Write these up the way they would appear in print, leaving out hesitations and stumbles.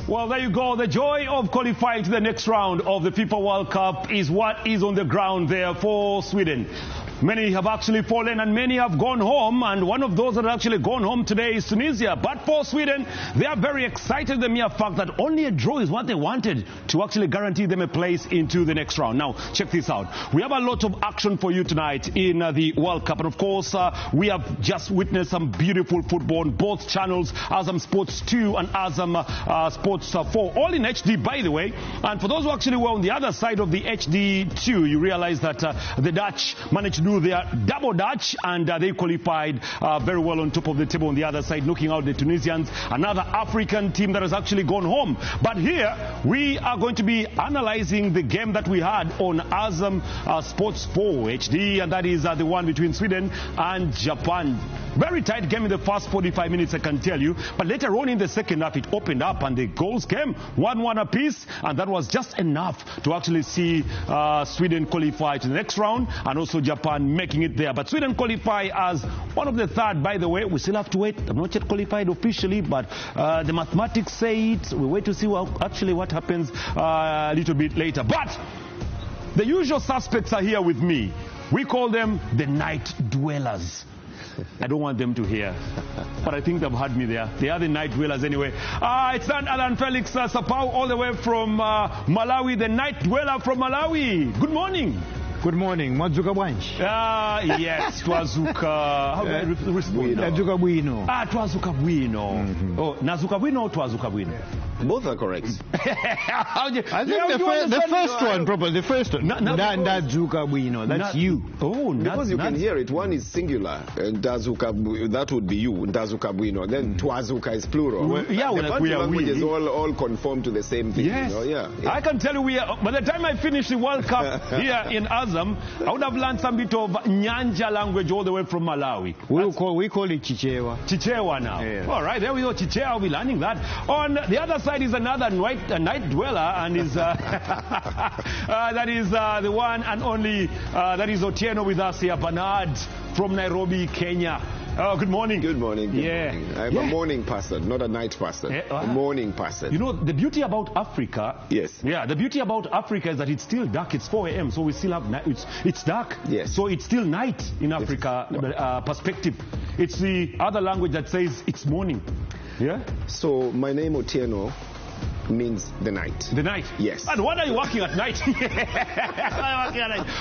Well, there you go. The joy of qualifying to the next round of the FIFA World Cup is what is on the ground there for Sweden. Many have actually fallen and many have gone home, and one of those that have actually gone home today is Tunisia. But for Sweden, they are very excited, the mere fact that only a draw is what they wanted to actually guarantee them a place into the next round. Now, check this out. We have a lot of action for you tonight in the World Cup. And of course, we have just witnessed some beautiful football on both channels, Azam Sports 2 and Azam Sports 4, all in HD, by the way. And for those who actually were on the other side of the HD 2, you realize that the Dutch managed to do their double Dutch, and they qualified very well on top of the table on the other side, knocking out the Tunisians, another African team that has actually gone home. But here we are going to be analyzing the game that we had on Azam Sports 4 HD, and that is the one between Sweden and Japan. Very tight game in the first 45 minutes, I can tell you. But later on in the second half, it opened up and the goals came 1-1 apiece, and that was just enough to actually see Sweden qualify to the next round, and also Japan making it there. But Sweden qualify as one of the third, by the way. We still have to wait. I'm not yet qualified officially, but the mathematics say it. We wait to see what happens a little bit later. But the usual suspects are here with me. We call them the night dwellers. I don't want them to hear, but I think they've had me there. They are the night dwellers anyway. It's none other than Felix Sapao, all the way from Malawi, the night dweller from Malawi. Good morning. Good morning. Mwazuka bwanji? Yes, twazuka. How do I respond? Twazuka bwino. Twazuka bwino. Oh, nazuka bwino or twazuka bwino? Both are correct. I think the first one, proper. The first one. Nazuka bwino. That's you. Oh, because you can hear it. One is singular, and that would be you. Ndazuka bwino. Then twazuka is plural. Yeah, the languages all conform to the same thing. Yes. You know? Yeah. I can tell you, by the time I finish the World Cup here in Azam, I would have learned some bit of Nyanja language all the way from Malawi. We call it Chichewe. Chichewe now. Yeah. All right, there we go. Chichewe, I'll be learning that. On the other side is another night dweller, and is that is the one and only that is Otieno with us here, Benard from Nairobi, Kenya. Good morning. Good morning. Good morning. I'm a morning person, not a night person. A morning person. You know, the beauty about Africa... Yes. Yeah, the beauty about Africa is that it's still dark. It's 4 a.m., so we still have night. It's dark. Yes. So it's still night in Africa perspective. It's the other language that says it's morning. Yeah? So my name Otieno means the night. The night? Yes. And what are you working at night? All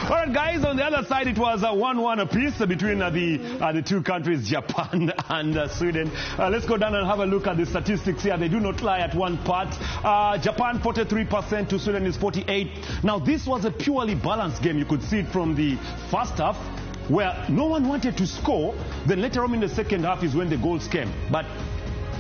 right, guys, on the other side, it was a 1-1 apiece between the two countries, Japan and Sweden. Let's go down and have a look at the statistics here. They do not lie at one part. Japan 43% to Sweden is 48%. Now, this was a purely balanced game. You could see it from the first half, where no one wanted to score. Then later on in the second half is when the goals came. But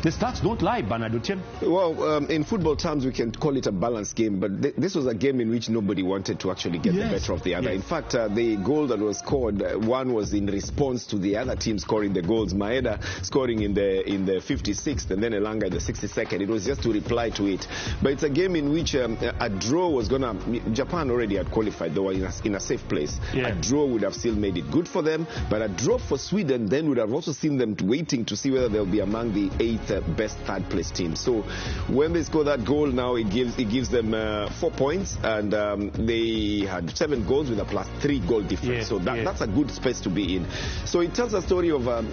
the stats don't lie, Benard Otieno. Well, in football terms, we can call it a balanced game, but this was a game in which nobody wanted to actually get the better of the other. Yes. In fact, the goal that was scored, one was in response to the other team scoring the goals. Maeda scoring in the 56th, and then Elanga in the 62nd. It was just to reply to it. But it's a game in which a draw was going to... Japan already had qualified, though, in a safe place. Yeah. A draw would have still made it good for them, but a draw for Sweden then would have also seen them waiting to see whether they'll be among the 8th best third place team. So when they score that goal now, it gives them 4 points, and they had 7 goals with a +3 goal difference. So that's a good space to be in. So it tells a story of a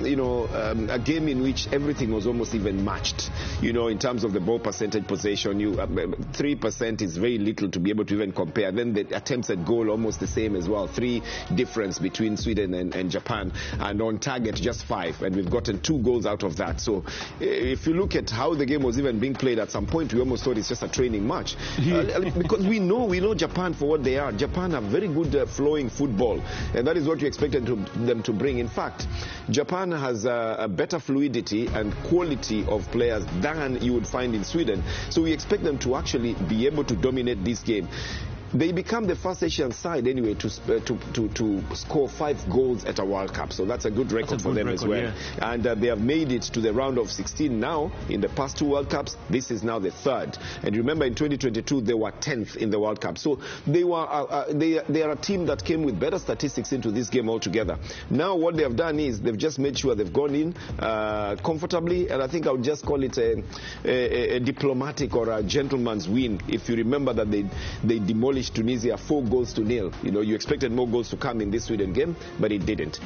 game in which everything was almost even matched. You know, in terms of the ball percentage possession, 3% is very little to be able to even compare. Then the attempts at goal almost the same as well. 3 difference between Sweden and Japan, and on target just 5, and we've gotten 2 goals out of that. So if you look at how the game was even being played, at some point we almost thought it's just a training match, because we know Japan for what they are. Japan have very good flowing football, and that is what you expected them to bring. In fact, Japan has a better fluidity and quality of players than you would find in Sweden, so we expect them to actually be able to dominate this game. they become the first Asian side anyway to score 5 goals at a World Cup. So that's a good record for them as well. Yeah. And they have made it to the round of 16 now. In the past 2 World Cups, this is now the 3rd. And remember, in 2022, they were 10th in the World Cup. So they are a team that came with better statistics into this game altogether. Now what they have done is they've just made sure they've gone in comfortably, and I think I would just call it a diplomatic or a gentleman's win. If you remember that they demolished Tunisia 4 goals to 0. You know, you expected more goals to come in this Sweden game, but it didn't.